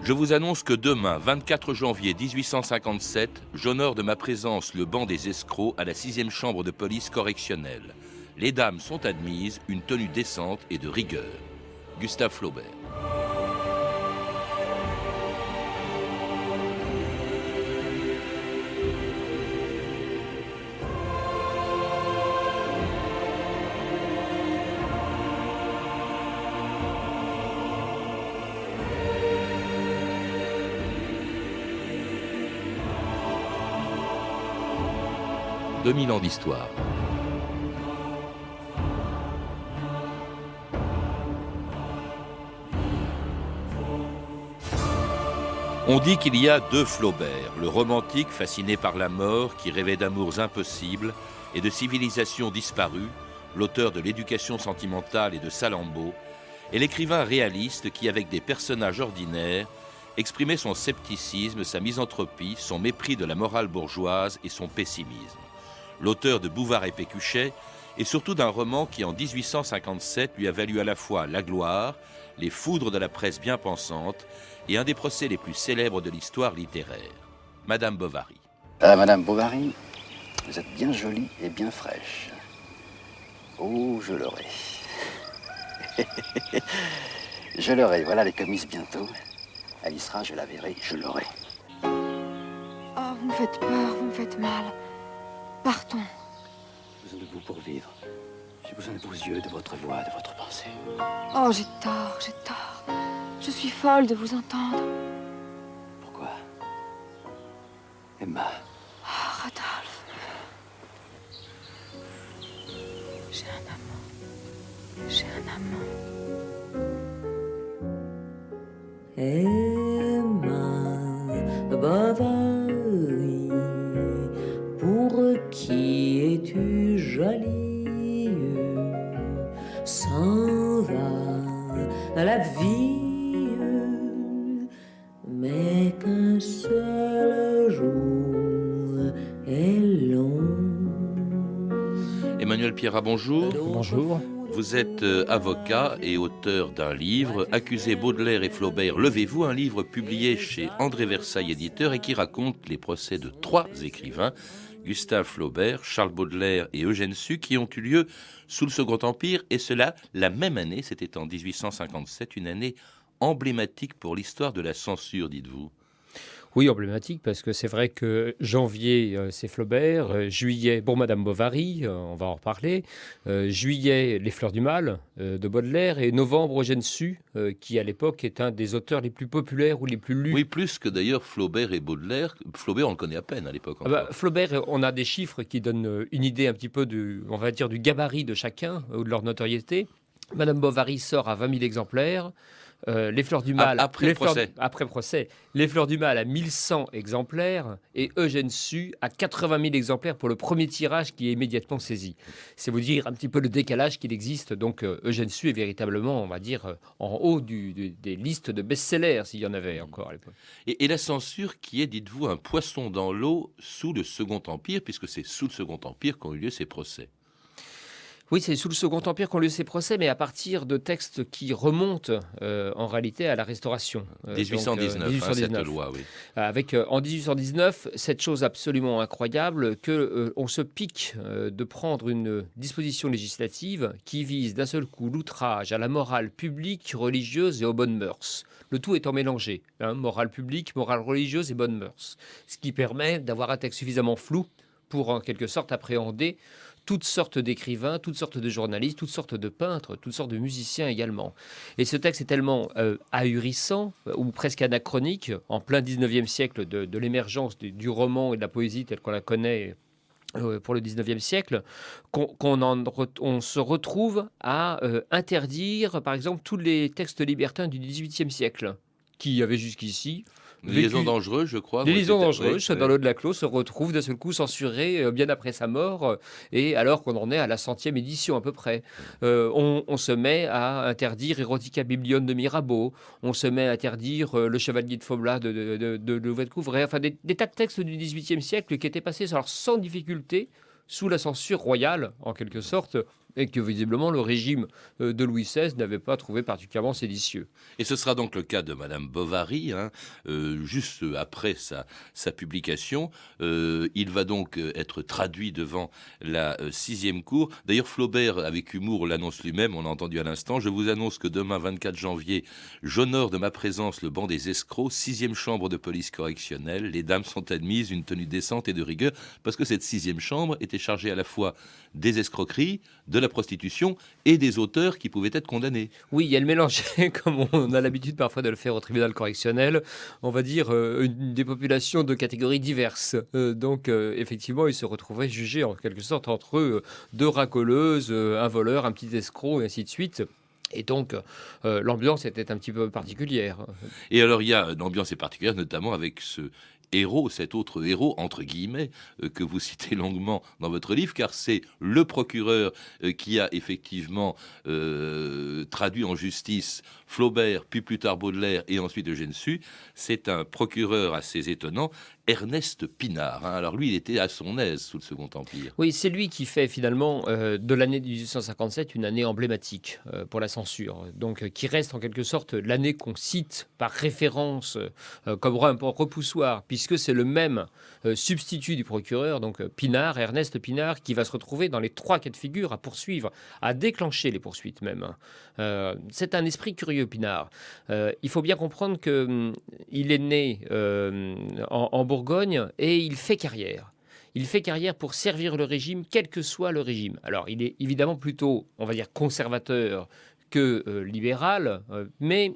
Je vous annonce que demain, 24 janvier 1857, j'honore de ma présence le banc des escrocs à la 6e chambre de police correctionnelle. Les dames sont admises, une tenue décente et de rigueur. Gustave Flaubert. « 2000 ans d'histoire. On dit qu'il y a deux Flaubert, le romantique fasciné par la mort qui rêvait d'amours impossibles et de civilisations disparues, l'auteur de l'éducation sentimentale et de Salammbô, et l'écrivain réaliste qui, avec des personnages ordinaires, exprimait son scepticisme, sa misanthropie, son mépris de la morale bourgeoise et son pessimisme. L'auteur de Bouvard et Pécuchet, et surtout d'un roman qui, en 1857, lui a valu à la fois la gloire, les foudres de la presse bien pensante et un des procès les plus célèbres de l'histoire littéraire. Madame Bovary. Madame Bovary, vous êtes bien jolie et bien fraîche. Oh, je l'aurai. Je l'aurai, voilà les comices bientôt. Elle y sera, je la verrai, je l'aurai. Oh, vous me faites peur, vous me faites mal. Partons. J'ai besoin de vous pour vivre. J'ai besoin de vos yeux, de votre voix, de votre pensée. Oh, j'ai tort, j'ai tort. Je suis folle de vous entendre. Pourquoi? Emma. Oh, Rodolphe. J'ai un amant. J'ai un amant. Emma Bovary, pour qui es-tu jolie? S'en va la vie, mais qu'un seul jour est long. Emmanuel Pierrat, bonjour. Bonjour. Vous êtes avocat et auteur d'un livre, Accusez Baudelaire et Flaubert, levez-vous, un livre publié chez André Versailles éditeur et qui raconte les procès de 3 écrivains, Gustave Flaubert, Charles Baudelaire et Eugène Sue, qui ont eu lieu sous le Second Empire, et cela la même année, c'était en 1857, une année emblématique pour l'histoire de la censure, dites-vous. Oui, emblématique, parce que c'est vrai que janvier, c'est Flaubert, juillet, bon, Madame Bovary, on va en reparler, juillet, Les Fleurs du Mal, de Baudelaire, et novembre, Eugène Sue, qui à l'époque est un des auteurs les plus populaires ou les plus lus. Oui, plus que d'ailleurs Flaubert et Baudelaire. Flaubert, on le connaît à peine à l'époque. Flaubert, on a des chiffres qui donnent une idée un petit peu on va dire, du gabarit de chacun, ou de leur notoriété. Madame Bovary sort à 20 000 exemplaires. Les Fleurs du Mal, après procès, Les Fleurs du Mal à 1100 exemplaires et Eugène Sue à 80 000 exemplaires pour le premier tirage qui est immédiatement saisi. C'est vous dire un petit peu le décalage qu'il existe. Donc Eugène Sue est véritablement, on va dire, en haut des listes de best-sellers, s'il y en avait encore à l'époque. Et la censure qui est, dites-vous, un poisson dans l'eau sous le Second Empire, puisque c'est sous le Second Empire qu'ont eu lieu ces procès. Oui, c'est sous le Second Empire qu'ont lieu ces procès, mais à partir de textes qui remontent en réalité à la Restauration. 1819, 1819. Cette loi, oui. En 1819, cette chose absolument incroyable qu'on se pique de prendre une disposition législative qui vise d'un seul coup l'outrage à la morale publique, religieuse et aux bonnes mœurs. Le tout étant mélangé, morale publique, morale religieuse et bonnes mœurs. Ce qui permet d'avoir un texte suffisamment flou pour en quelque sorte appréhender toutes sortes d'écrivains, toutes sortes de journalistes, toutes sortes de peintres, toutes sortes de musiciens également. Et ce texte est tellement ahurissant, ou presque anachronique, en plein 19e siècle de l'émergence du roman et de la poésie telle qu'on la connaît pour le 19e siècle, qu'on se retrouve à interdire, par exemple, tous les textes libertins du 18e siècle, qui avaient jusqu'ici... Les liaisons dangereuses, je crois. Les liaisons dangereuses, dans l'eau de la Clos, se retrouvent d'un seul coup censurées bien après sa mort, et alors qu'on en est à la 100e édition à peu près. On se met à interdire Erotica Biblion de Mirabeau, on se met à interdire Le Chevalier de Faublas de Louvet-de-Couvray, enfin des tas de textes du XVIIIe siècle qui étaient passés sans difficulté sous la censure royale, en quelque sorte, et que visiblement le régime de Louis XVI n'avait pas trouvé particulièrement séditieux. Et ce sera donc le cas de Madame Bovary, juste après sa publication. Il va donc être traduit devant la 6e cour. D'ailleurs, Flaubert, avec humour, l'annonce lui-même, on l'a entendu à l'instant. Je vous annonce que demain, 24 janvier, j'honore de ma présence le banc des escrocs, 6e chambre de police correctionnelle. Les dames sont admises, une tenue décente et de rigueur, parce que cette 6e chambre était chargée à la fois des escroqueries, de la prostitution et des auteurs qui pouvaient être condamnés. Oui, elle mélangeait, comme on a l'habitude parfois de le faire au tribunal correctionnel, on va dire des populations de catégories diverses. Donc, effectivement, ils se retrouvaient jugés en quelque sorte entre eux, deux racoleuses, un voleur, un petit escroc, et ainsi de suite. Et donc, l'ambiance était un petit peu particulière. Et alors, il y a une ambiance particulière, notamment avec ce héros, cet autre héros, entre guillemets, que vous citez longuement dans votre livre, car c'est le procureur qui a effectivement traduit en justice Flaubert, puis plus tard Baudelaire et ensuite Eugène Sue. C'est un procureur assez étonnant, Ernest Pinard. Alors lui, il était à son aise sous le Second Empire. Oui, c'est lui qui fait finalement de l'année 1857 une année emblématique pour la censure. Donc, qui reste en quelque sorte l'année qu'on cite par référence comme un repoussoir, puisque c'est le même substitut du procureur, donc Pinard, Ernest Pinard, qui va se retrouver dans les 3 cas de figure à poursuivre, à déclencher les poursuites même. C'est un esprit curieux, Pinard. Il faut bien comprendre qu'il est né en Bourgogne et il fait carrière. Il fait carrière pour servir le régime, quel que soit le régime. Alors, il est évidemment plutôt, on va dire, conservateur que libéral, mais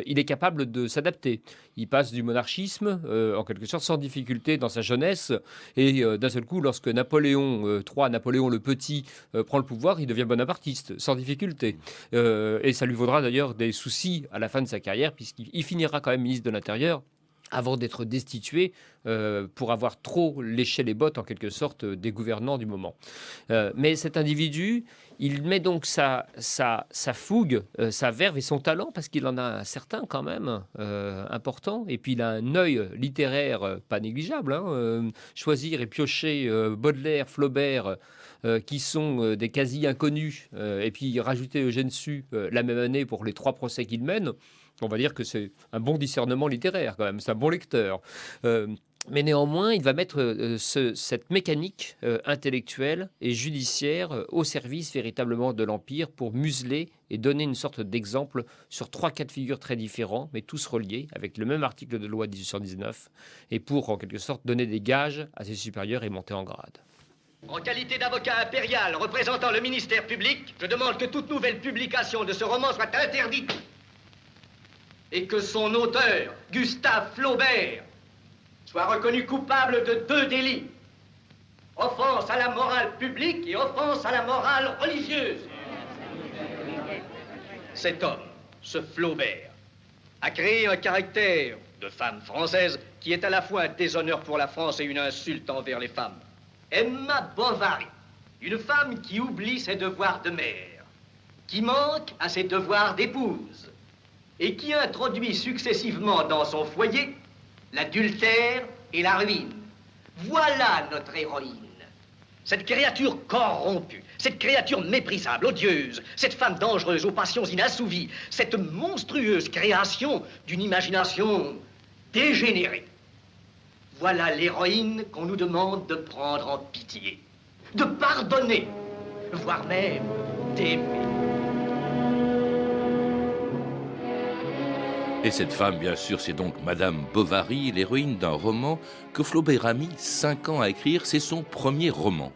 il est capable de s'adapter. Il passe du monarchisme, en quelque sorte, sans difficulté dans sa jeunesse, et d'un seul coup, lorsque Napoléon III, Napoléon le Petit, prend le pouvoir, il devient bonapartiste, sans difficulté. Et ça lui vaudra d'ailleurs des soucis à la fin de sa carrière, puisqu'il finira quand même ministre de l'Intérieur, avant d'être destitué pour avoir trop léché les bottes, en quelque sorte, des gouvernants du moment. Mais cet individu, il met donc sa fougue, sa verve et son talent, parce qu'il en a un certain quand même, important, et puis il a un œil littéraire pas négligeable. Choisir et piocher Baudelaire, Flaubert, qui sont des quasi-inconnus, et puis rajouter Eugène Sue la même année pour les 3 procès qu'il mène, on va dire que c'est un bon discernement littéraire quand même, c'est un bon lecteur. Mais néanmoins, il va mettre cette mécanique intellectuelle et judiciaire au service véritablement de l'Empire pour museler et donner une sorte d'exemple sur 3 cas de figure très différents, mais tous reliés avec le même article de loi de 1819, et pour en quelque sorte donner des gages à ses supérieurs et monter en grade. En qualité d'avocat impérial représentant le ministère public, je demande que toute nouvelle publication de ce roman soit interdite et que son auteur, Gustave Flaubert, soit reconnu coupable de 2 délits. Offense à la morale publique et offense à la morale religieuse. Cet homme, ce Flaubert, a créé un caractère de femme française qui est à la fois un déshonneur pour la France et une insulte envers les femmes. Emma Bovary, une femme qui oublie ses devoirs de mère, qui manque à ses devoirs d'épouse, et qui introduit successivement dans son foyer l'adultère et la ruine. Voilà notre héroïne. Cette créature corrompue, cette créature méprisable, odieuse, cette femme dangereuse aux passions inassouvies, cette monstrueuse création d'une imagination dégénérée. Voilà l'héroïne qu'on nous demande de prendre en pitié, de pardonner, voire même d'aimer. Et cette femme, bien sûr, c'est donc Madame Bovary, l'héroïne d'un roman que Flaubert a mis 5 ans à écrire. C'est son premier roman.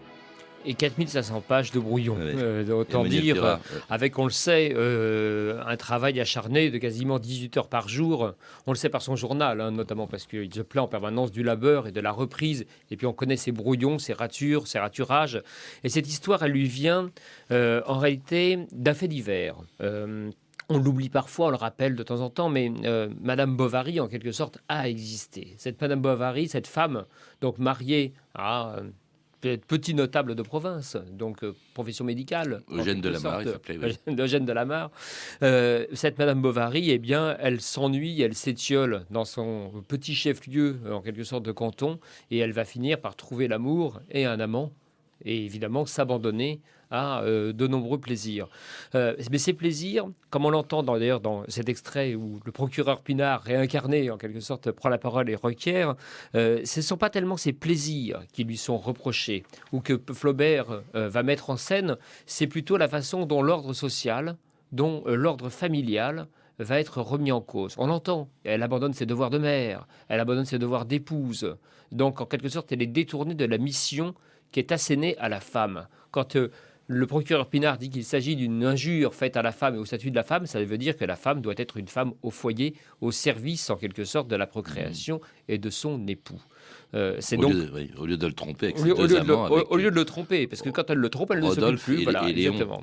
Et 4500 pages de brouillon. Ouais. Autant Emmanuel dire, Pirard, avec, on le sait, un travail acharné de quasiment 18 heures par jour. On le sait par son journal, notamment parce qu'il se plaint en permanence du labeur et de la reprise. Et puis on connaît ses brouillons, ses ratures, ses raturages. Et cette histoire, elle lui vient en réalité d'un fait divers. On l'oublie parfois, on le rappelle de temps en temps, mais Madame Bovary, en quelque sorte, a existé. Cette Madame Bovary, cette femme, donc mariée à petit notable de province, donc profession médicale. Eugène de Lamare, il s'appelait. Oui. Eugène de Lamare. Cette Madame Bovary, eh bien, elle s'ennuie, elle s'étiole dans son petit chef-lieu, en quelque sorte, de canton, et elle va finir par trouver l'amour et un amant et évidemment s'abandonner à de nombreux plaisirs. Mais ces plaisirs, comme on l'entend d'ailleurs dans cet extrait où le procureur Pinard, réincarné en quelque sorte, prend la parole et requiert, ce ne sont pas tellement ces plaisirs qui lui sont reprochés ou que Flaubert va mettre en scène, c'est plutôt la façon dont l'ordre social, dont l'ordre familial va être remis en cause. On l'entend, elle abandonne ses devoirs de mère, elle abandonne ses devoirs d'épouse. Donc en quelque sorte, elle est détournée de la mission qui est assénée à la femme. Quand le procureur Pinard dit qu'il s'agit d'une injure faite à la femme et au statut de la femme, ça veut dire que la femme doit être une femme au foyer, au service en quelque sorte de la procréation et de son époux. C'est au, donc au lieu de le tromper avec au ses lieu, au deux lieu de le, amants. au lieu de le tromper, parce que quand elle le trompe, elle ne s'occupe Rodolphe plus. Voilà, et Léon. exactement.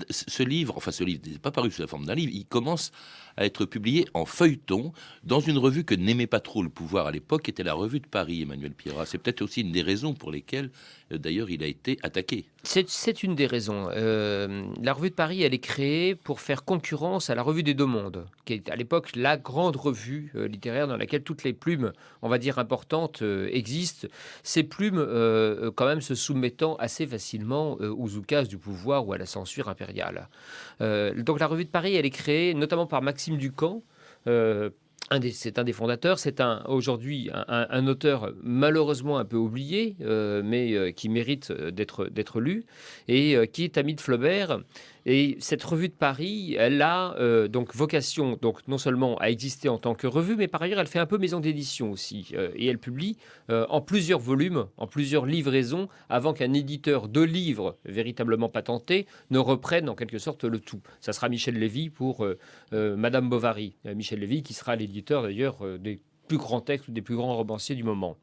Ce livre n'est pas paru sous la forme d'un livre, il commence à être publié en feuilleton dans une revue que n'aimait pas trop le pouvoir à l'époque, qui était la Revue de Paris, Emmanuel Pierrat. C'est peut-être aussi une des raisons pour lesquelles, d'ailleurs, il a été attaqué. C'est une des raisons. La Revue de Paris, elle est créée pour faire concurrence à la Revue des Deux Mondes, qui est à l'époque la grande revue littéraire dans laquelle toutes les plumes, on va dire importantes, existent. Ces plumes, quand même, se soumettant assez facilement aux oukases du pouvoir ou à la censure impériale. Donc la Revue de Paris, elle est créée notamment par Maxime Ducamp. C'est un des fondateurs, c'est aujourd'hui un auteur malheureusement un peu oublié, mais qui mérite d'être lu, et qui est ami de Flaubert. Et cette revue de Paris, elle a donc vocation, donc non seulement à exister en tant que revue, mais par ailleurs, elle fait un peu maison d'édition aussi. Et elle publie en plusieurs volumes, en plusieurs livraisons, avant qu'un éditeur de livres véritablement patenté ne reprenne en quelque sorte le tout. Ça sera Michel Lévy pour Madame Bovary. Michel Lévy qui sera l'éditeur d'ailleurs des plus grands textes ou des plus grands romanciers du moment.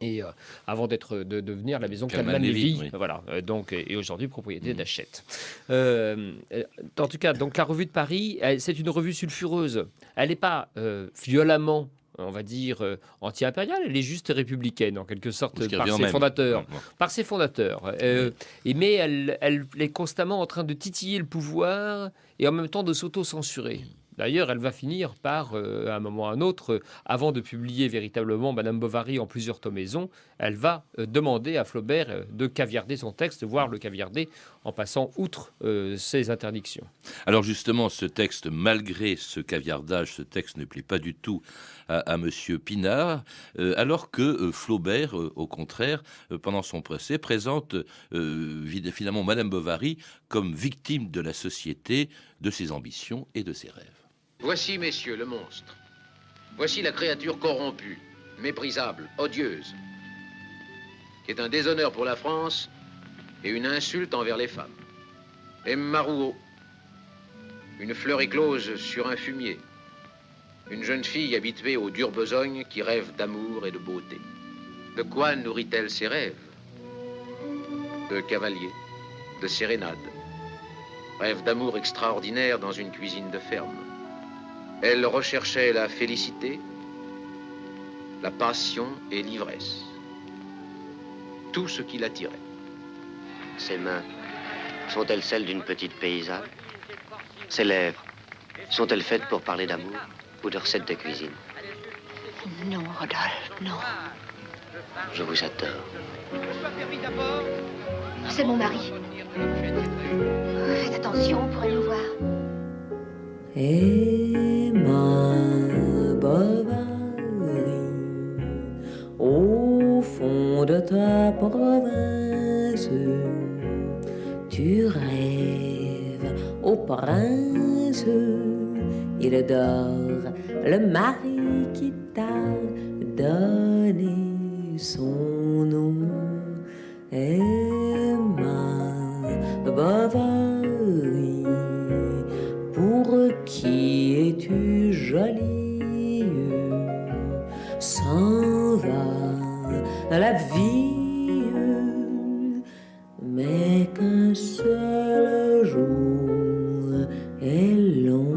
Et avant de devenir la maison Calman-Lévy, oui. Voilà, donc, et aujourd'hui propriété d'Hachette. En tout cas, donc la Revue de Paris, c'est une revue sulfureuse. Elle n'est pas violemment, on va dire, anti-impériale, elle est juste républicaine, en quelque sorte, par ses fondateurs. Par ses fondateurs. Mais elle est constamment en train de titiller le pouvoir et en même temps de s'auto-censurer. D'ailleurs, elle va finir par, à un moment ou à un autre, avant de publier véritablement Madame Bovary en plusieurs tomaisons, elle va demander à Flaubert de caviarder son texte, voire le caviarder en passant outre ses interdictions. Alors justement, ce texte, malgré ce caviardage, ce texte ne plaît pas du tout à Monsieur Pinard, alors que Flaubert, au contraire, pendant son procès, présente finalement Madame Bovary comme victime de la société, de ses ambitions et de ses rêves. Voici, messieurs, le monstre. Voici la créature corrompue, méprisable, odieuse, qui est un déshonneur pour la France et une insulte envers les femmes. Emma Rouault, une fleur éclose sur un fumier, une jeune fille habituée aux dures besognes qui rêve d'amour et de beauté. De quoi nourrit-elle ses rêves? De cavaliers, de sérénades, rêve d'amour extraordinaire dans une cuisine de ferme. Elle recherchait la félicité, la passion et l'ivresse. Tout ce qui l'attirait. Ses mains, sont-elles celles d'une petite paysanne? Ses lèvres, sont-elles faites pour parler d'amour ou de recettes de cuisine? Non, Rodolphe, non. Je vous adore. C'est mon mari. Faites attention, vous pourrez nous voir. Emma Bovary, au fond de ta province, tu rêves au prince. Il dort le mari qui t'a donné son nom. Emma Bovary, pour qui es-tu jolie? S'en va la vie, mais qu'un seul jour est long.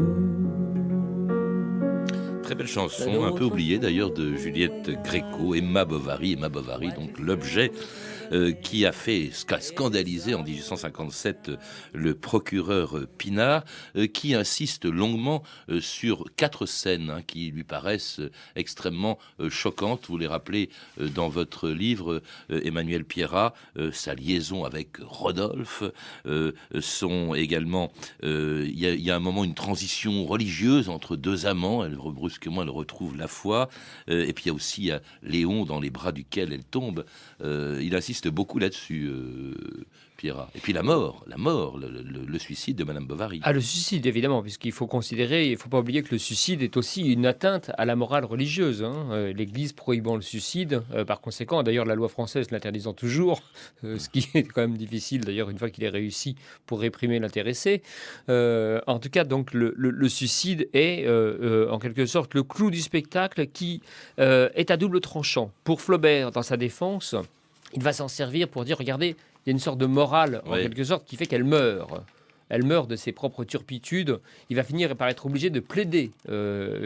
très belle chanson, un peu oubliée d'ailleurs, de Juliette Gréco, Emma Bovary, donc l'objet qui a fait scandaliser en 1857 le procureur Pinard, qui insiste longuement sur 4 scènes qui lui paraissent extrêmement choquantes. Vous les rappelez dans votre livre, Emmanuel Pierrat, sa liaison avec Rodolphe, sont également, il y a un moment, une transition religieuse entre 2 amants, brusquement elle retrouve la foi, et puis il y a aussi Léon dans les bras duquel elle tombe. Il insiste beaucoup là-dessus, Pierrat. Et puis la mort, le suicide de Madame Bovary. Ah, le suicide, évidemment, puisqu'il faut considérer, il ne faut pas oublier que le suicide est aussi une atteinte à la morale religieuse. L'Église prohibant le suicide, par conséquent, d'ailleurs la loi française l'interdisant toujours, ce qui est quand même difficile, d'ailleurs, une fois qu'il est réussi pour réprimer l'intéressé. En tout cas, donc, le suicide est, en quelque sorte, le clou du spectacle qui est à double tranchant. Pour Flaubert, dans sa défense, il va s'en servir pour dire, regardez, il y a une sorte de morale, en quelque sorte, qui fait qu'elle meurt. Elle meurt de ses propres turpitudes. Il va finir par être obligé de plaider,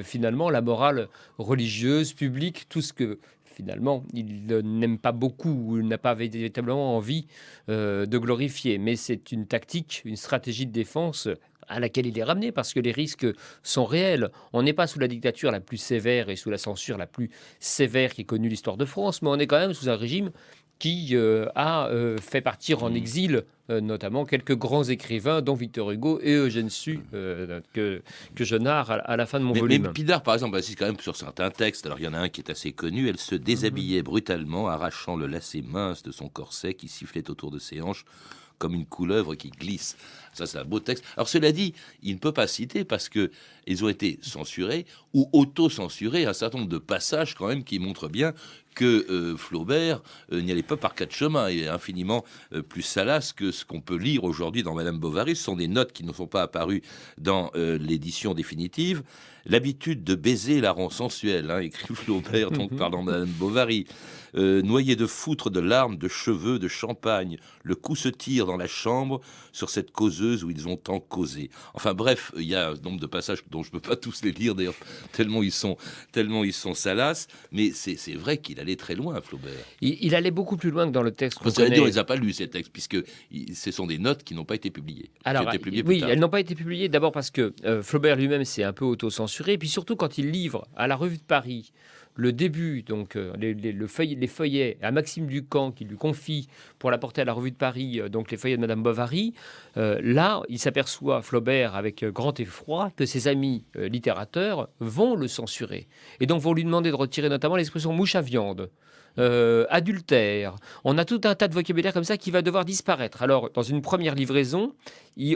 finalement, la morale religieuse, publique, tout ce que, finalement, il n'aime pas beaucoup ou n'a pas véritablement envie de glorifier. Mais c'est une tactique, une stratégie de défense à laquelle il est ramené, parce que les risques sont réels. On n'est pas sous la dictature la plus sévère et sous la censure la plus sévère qui ait connue l'histoire de France, mais on est quand même sous un régime qui a fait partir en exil notamment quelques grands écrivains, dont Victor Hugo et Eugène Sue, que je narre à la fin de mon volume. Mais Pinard, par exemple, insiste quand même sur certains textes. Alors, il y en a un qui est assez connu. Elle se déshabillait brutalement, arrachant le lacet mince de son corset qui sifflait autour de ses hanches comme une couleuvre qui glisse. Ça, c'est un beau texte. Alors, cela dit, il ne peut pas citer parce qu'ils ont été censurés ou auto-censurés un certain nombre de passages quand même qui montrent bien que Flaubert n'y allait pas par 4 chemins. Il est infiniment plus salace que ce qu'on peut lire aujourd'hui dans Madame Bovary. Ce sont des notes qui ne sont pas apparues dans l'édition définitive. L'habitude de baiser la rend sensuelle, écrit Flaubert, donc parlant de Madame Bovary. Noyé de foutre, de larmes, de cheveux, de champagne, le coup se tire dans la chambre sur cette causeuse où ils ont tant causé. Enfin bref, il y a un nombre de passages dont je ne peux pas tous les lire d'ailleurs, tellement ils sont salaces, mais c'est vrai qu'il allait très loin, Flaubert. Il allait beaucoup plus loin que dans le texte. Parce qu'on ne les a pas lus, ces textes, puisque ce sont des notes qui n'ont pas été publiées. Alors, oui, elles n'ont pas été publiées d'abord parce que Flaubert lui-même s'est un peu auto-censuré, puis surtout quand il livre à la Revue de Paris le début, donc les feuillets à Maxime Ducamp qui lui confie pour l'apporter à la Revue de Paris, donc les feuillets de Madame Bovary, là, il s'aperçoit, Flaubert, avec grand effroi, que ses amis littérateurs vont le censurer. Et donc vont lui demander de retirer notamment l'expression mouche à viande. Adultère. On a tout un tas de vocabulaire comme ça qui va devoir disparaître. Alors, dans une première livraison,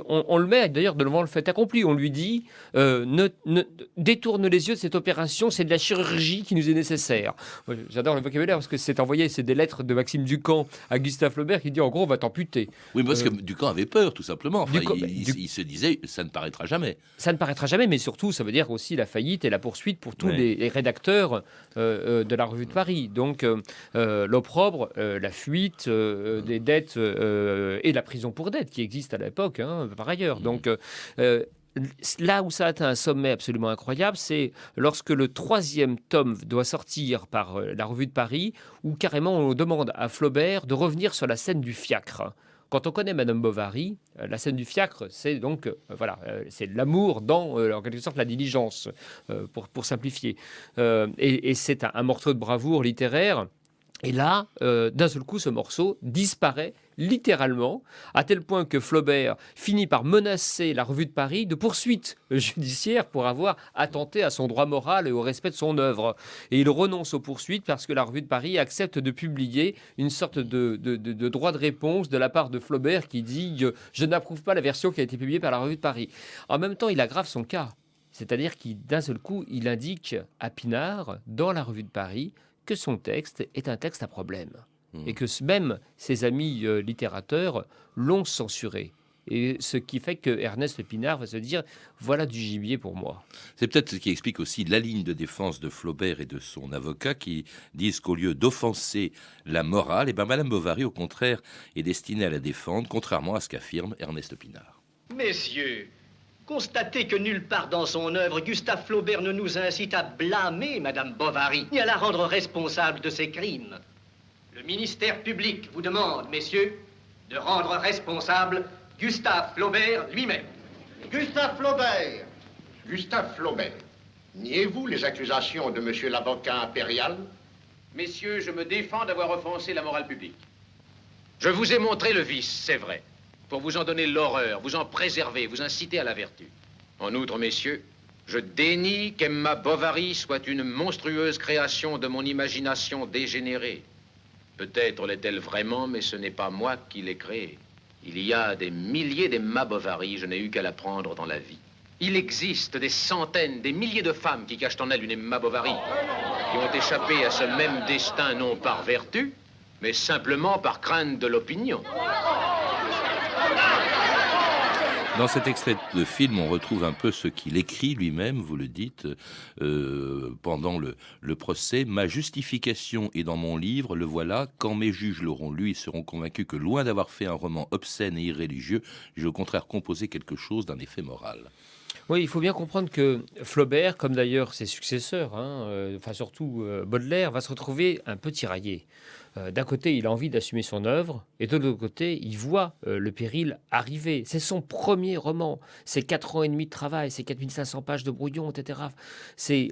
on le met d'ailleurs devant le fait accompli. On lui dit détourne les yeux de cette opération, c'est de la chirurgie qui nous est nécessaire. Moi, j'adore le vocabulaire parce que c'est des lettres de Maxime Ducamp à Gustave Flaubert qui dit en gros on va t'amputer. Oui, parce que Ducamp avait peur tout simplement. Enfin, il se disait ça ne paraîtra jamais. Ça ne paraîtra jamais, mais surtout ça veut dire aussi la faillite et la poursuite pour tous les rédacteurs de la Revue de Paris. Donc l'opprobre, la fuite des dettes et la prison pour dette qui existe à l'époque, par ailleurs. Donc là où ça atteint un sommet absolument incroyable, c'est lorsque le 3e tome doit sortir par la Revue de Paris, où carrément on demande à Flaubert de revenir sur la scène du fiacre. Quand on connaît Madame Bovary, la scène du fiacre, c'est donc c'est l'amour dans, en quelque sorte, la diligence, pour simplifier. Et c'est un morceau de bravoure littéraire. Et là, d'un seul coup, ce morceau disparaît littéralement, à tel point que Flaubert finit par menacer la Revue de Paris de poursuites judiciaires pour avoir attenté à son droit moral et au respect de son œuvre. Et il renonce aux poursuites parce que la Revue de Paris accepte de publier une sorte de droit de réponse de la part de Flaubert qui dit « Je n'approuve pas la version qui a été publiée par la Revue de Paris ». En même temps, il aggrave son cas. C'est-à-dire qu'il, d'un seul coup, il indique à Pinard, dans la Revue de Paris, que son texte est un texte à problème. Et que même ses amis littérateurs l'ont censuré. Et ce qui fait que Ernest Pinard va se dire « voilà du gibier pour moi ». C'est peut-être ce qui explique aussi la ligne de défense de Flaubert et de son avocat qui disent qu'au lieu d'offenser la morale, Madame Bovary, au contraire, est destinée à la défendre, contrairement à ce qu'affirme Ernest Pinard. Messieurs, Constatez que nulle part dans son œuvre, Gustave Flaubert ne nous incite à blâmer Madame Bovary, ni à la rendre responsable de ses crimes. Le ministère public vous demande, messieurs, de rendre responsable Gustave Flaubert lui-même. Gustave Flaubert! Gustave Flaubert, niez-vous les accusations de monsieur l'avocat impérial? Messieurs, je me défends d'avoir offensé la morale publique. Je vous ai montré le vice, c'est vrai, pour vous en donner l'horreur, vous en préserver, vous inciter à la vertu. En outre, messieurs, je dénie qu'Emma Bovary soit une monstrueuse création de mon imagination dégénérée. Peut-être l'est-elle vraiment, mais ce n'est pas moi qui l'ai créée. Il y a des milliers d'Emma Bovary, je n'ai eu qu'à la prendre dans la vie. Il existe des centaines, des milliers de femmes qui cachent en elles une Emma Bovary, qui ont échappé à ce même destin non par vertu, mais simplement par crainte de l'opinion. Dans cet extrait de film, on retrouve un peu ce qu'il écrit lui-même, vous le dites, pendant le procès. « Ma justification est dans mon livre, le voilà. Quand mes juges l'auront lu, ils seront convaincus que loin d'avoir fait un roman obscène et irréligieux, j'ai au contraire composé quelque chose d'un effet moral. » Oui, il faut bien comprendre que Flaubert, comme d'ailleurs ses successeurs, surtout Baudelaire, va se retrouver un peu tiraillé. D'un côté, il a envie d'assumer son œuvre, et de l'autre côté, il voit le péril arriver. C'est son premier roman, c'est 4 ans et demi de travail, c'est 4500 pages de brouillon, etc. C'est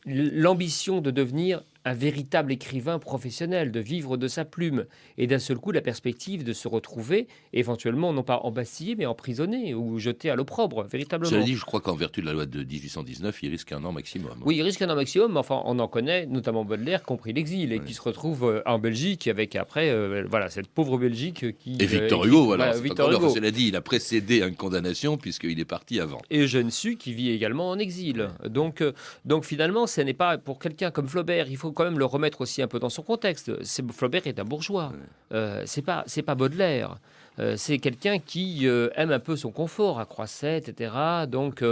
l'ambition de devenir un véritable écrivain professionnel, de vivre de sa plume. Et d'un seul coup, la perspective de se retrouver, éventuellement, non pas embastillé, mais emprisonné ou jeté à l'opprobre, véritablement. Cela dit, je crois qu'en vertu de la loi de 1819, il risque 1 an maximum. Oui, il risque 1 an maximum, mais enfin, on en connaît, notamment Baudelaire, compris l'exil, et qui se retrouve en Belgique, avec après, cette pauvre Belgique qui... Et Victor Hugo, Victor Hugo. Cela dit, il a précédé une condamnation, puisqu'il est parti avant. Et Jeune Su, qui vit également en exil. Donc finalement, ce n'est pas, pour quelqu'un comme Flaubert, il faut quand même le remettre aussi un peu dans son contexte. Flaubert est un bourgeois. C'est pas Baudelaire. C'est quelqu'un qui aime un peu son confort, à Croisset, etc. Donc,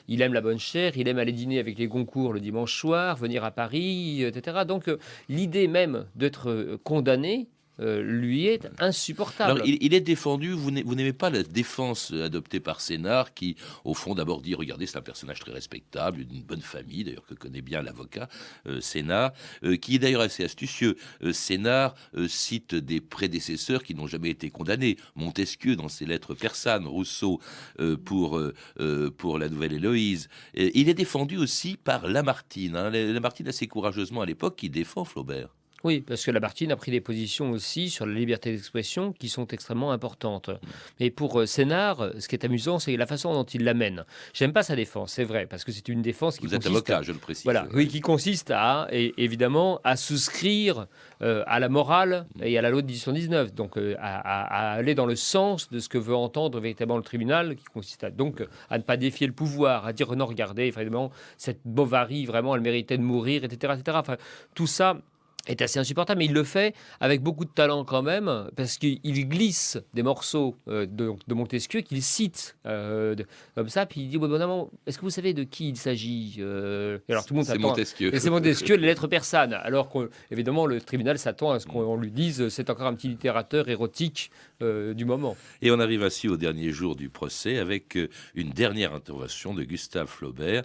il aime la bonne chère, il aime aller dîner avec les Goncourt le dimanche soir, venir à Paris, etc. Donc, l'idée même d'être condamné lui est insupportable. Alors, il est défendu, vous n'aimez pas la défense adoptée par Sénart, qui, au fond, d'abord dit, regardez, c'est un personnage très respectable, d'une bonne famille, d'ailleurs, que connaît bien l'avocat Sénart, qui est d'ailleurs assez astucieux. Sénart cite des prédécesseurs qui n'ont jamais été condamnés. Montesquieu, dans ses lettres persanes, Rousseau, pour la Nouvelle Héloïse. Il est défendu aussi par Lamartine. Lamartine, assez courageusement à l'époque, qui défend Flaubert. Oui, parce que Lamartine a pris des positions aussi sur la liberté d'expression qui sont extrêmement importantes. Mais pour Sénart, ce qui est amusant, c'est la façon dont il l'amène. J'aime pas sa défense, c'est vrai, parce que c'est une défense qui consiste... Vous êtes avocat, je le précise. Voilà, oui, qui consiste évidemment à souscrire à la morale et à la loi de 1819, donc à aller dans le sens de ce que veut entendre véritablement le tribunal, qui consiste donc à ne pas défier le pouvoir, à dire non, regardez, évidemment, cette Bovary, vraiment, elle méritait de mourir, etc. etc. Enfin, tout ça est assez insupportable, mais il le fait avec beaucoup de talent quand même, parce qu'il glisse des morceaux de Montesquieu qu'il cite comme ça, puis il dit bon, est-ce que vous savez de qui il s'agit alors tout le monde c'est s'attend. Montesquieu. Et c'est Montesquieu, les lettres persanes. Alors qu'évidemment, le tribunal s'attend à ce qu'on lui dise c'est encore un petit littérateur érotique du moment. Et on arrive ainsi au dernier jour du procès avec une dernière intervention de Gustave Flaubert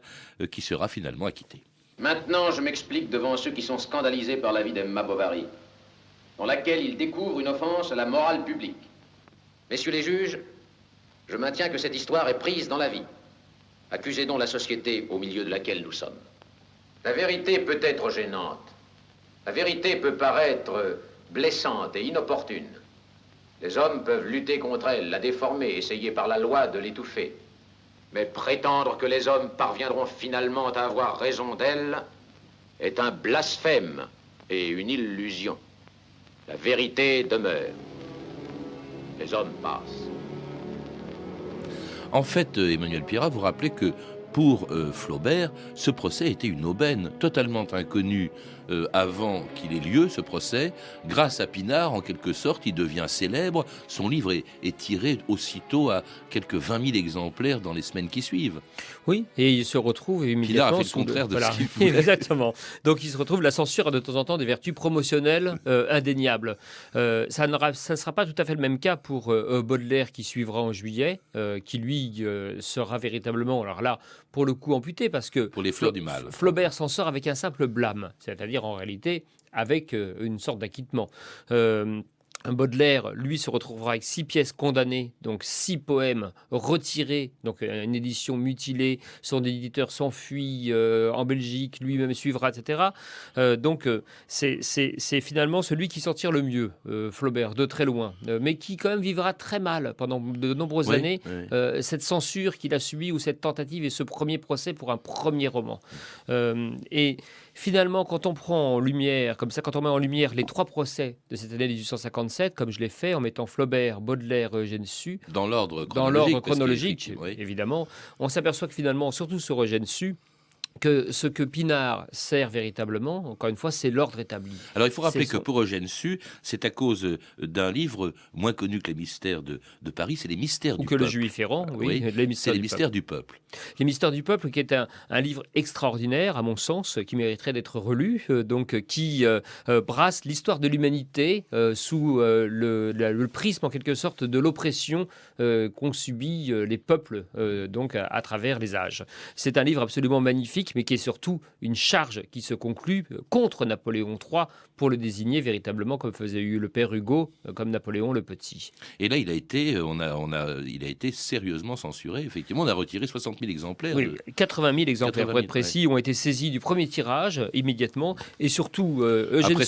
qui sera finalement acquitté. Maintenant, je m'explique devant ceux qui sont scandalisés par la vie d'Emma Bovary, dans laquelle ils découvrent une offense à la morale publique. Messieurs les juges, je maintiens que cette histoire est prise dans la vie. Accusez donc la société au milieu de laquelle nous sommes. La vérité peut être gênante. La vérité peut paraître blessante et inopportune. Les hommes peuvent lutter contre elle, la déformer, essayer par la loi de l'étouffer. Mais prétendre que les hommes parviendront finalement à avoir raison d'elle est un blasphème et une illusion. La vérité demeure. Les hommes passent. En fait, Emmanuel Pira, vous rappelez que pour Flaubert, ce procès était une aubaine totalement inconnue avant qu'il ait lieu, ce procès. Grâce à Pinard, en quelque sorte, il devient célèbre. Son livre est tiré aussitôt à quelques 20 000 exemplaires dans les semaines qui suivent. Oui, et il se retrouve immédiatement... Pinard a fait le contraire de ce qu'il voulait. Exactement. Donc il se retrouve, la censure a de temps en temps des vertus promotionnelles indéniables. Ça ne sera pas tout à fait le même cas pour Baudelaire qui suivra en juillet, qui lui sera véritablement, alors là, pour le coup amputé, parce que... Pour les fleurs du mal. Flaubert s'en sort avec un simple blâme, c'est-à-dire en réalité avec une sorte d'acquittement. Baudelaire, lui, se retrouvera avec 6 pièces condamnées, donc 6 poèmes retirés, donc une édition mutilée, son éditeur s'enfuit en Belgique, lui-même suivra, etc. Donc c'est finalement celui qui s'en tire le mieux, Flaubert, de très loin, mais qui quand même vivra très mal pendant de nombreuses années, cette censure qu'il a subie ou cette tentative et ce premier procès pour un premier roman. Et finalement, quand on prend en lumière, comme ça, quand on met en lumière les 3 procès de cette année 1857, comme je l'ai fait en mettant Flaubert, Baudelaire, Eugène Sue, dans l'ordre chronologique, évidemment, on s'aperçoit que finalement, surtout sur Eugène Sue, que ce que Pinard sert véritablement, encore une fois, c'est l'ordre établi. Alors il faut rappeler que pour Eugène Sue, c'est à cause d'un livre moins connu que les mystères de Paris, c'est les mystères du peuple. Ou que le Juif errant, oui, c'est les mystères du peuple. Les mystères du peuple, qui est un livre extraordinaire, à mon sens, qui mériterait d'être relu, donc qui brasse l'histoire de l'humanité sous le prisme, en quelque sorte, de l'oppression qu'ont subi les peuples donc à travers les âges. C'est un livre absolument magnifique, mais qui est surtout une charge qui se conclut contre Napoléon III pour le désigner véritablement comme faisait le père Hugo, comme Napoléon le Petit. Et là, il a été sérieusement censuré. Effectivement, on a retiré 60 000 exemplaires. Oui, 80 000 exemplaires, pour être précis, ont été saisis du premier tirage immédiatement. Et surtout, Eugène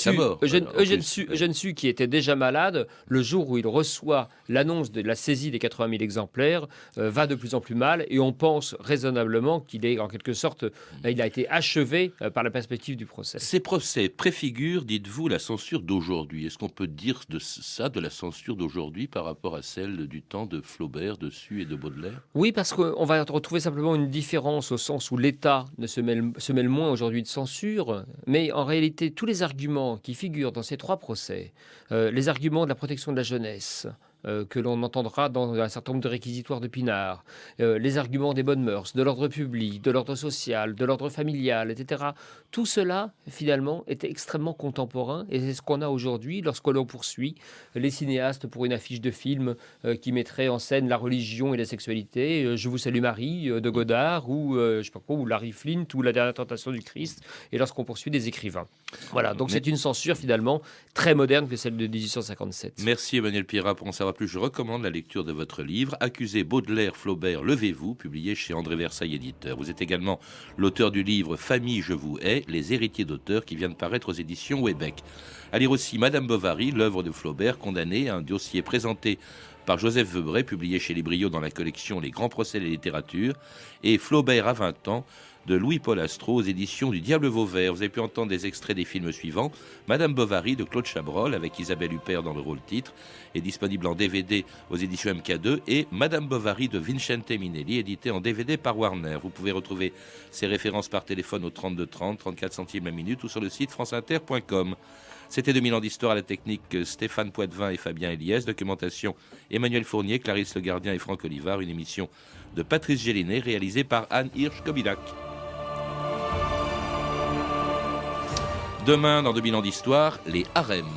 Sue, qui était déjà malade, le jour où il reçoit l'annonce de la saisie des 80 000 exemplaires, va de plus en plus mal. Et on pense raisonnablement qu'il est en quelque sorte... Il a été achevé par la perspective du procès. Ces procès préfigurent, dites-vous, la censure d'aujourd'hui. Est-ce qu'on peut dire de la censure d'aujourd'hui par rapport à celle du temps de Flaubert, de Sue et de Baudelaire? Oui, parce qu'on va retrouver simplement une différence au sens où l'État ne se mêle moins aujourd'hui de censure, mais en réalité, tous les arguments qui figurent dans ces 3 procès, les arguments de la protection de la jeunesse, que l'on entendra dans un certain nombre de réquisitoires de Pinard, les arguments des bonnes mœurs, de l'ordre public, de l'ordre social, de l'ordre familial, etc. Tout cela, finalement, est extrêmement contemporain et c'est ce qu'on a aujourd'hui lorsque l'on poursuit les cinéastes pour une affiche de film qui mettrait en scène la religion et la sexualité. Je vous salue Marie de Godard ou, je sais pas quoi, ou Larry Flint ou La dernière tentation du Christ, et lorsqu'on poursuit des écrivains. Voilà, donc c'est une censure finalement très moderne que celle de 1857. Merci Emmanuel Pierrat. Pour en savoir plus, je recommande la lecture de votre livre « Accusé Baudelaire, Flaubert, levez-vous », publié chez André Versailles éditeur. Vous êtes également l'auteur du livre « Famille, je vous hais, les héritiers d'auteurs » qui vient de paraître aux éditions Houellebecq. À lire aussi Madame Bovary, l'œuvre de Flaubert, condamnée, un dossier présenté par Joseph Weubray, publié chez Les Briots dans la collection Les Grands Procès de la littérature, et Flaubert à 20 ans, de Louis-Paul Astro aux éditions du Diable Vauvert. Vous avez pu entendre des extraits des films suivants. Madame Bovary de Claude Chabrol avec Isabelle Huppert dans le rôle titre est disponible en DVD aux éditions MK2 et Madame Bovary de Vincente Minelli édité en DVD par Warner. Vous pouvez retrouver ces références par téléphone au 32 30, 34 centimes la minute ou sur le site franceinter.com. C'était 2000 ans d'histoire à la technique Stéphane Poitvin et Fabien Eliès, documentation Emmanuel Fournier, Clarisse Le Gardien et Franck Olivard, une émission de Patrice Gélinet réalisée par Anne Hirsch-Kobilac. Demain, dans 2000 ans d'histoire, les harems.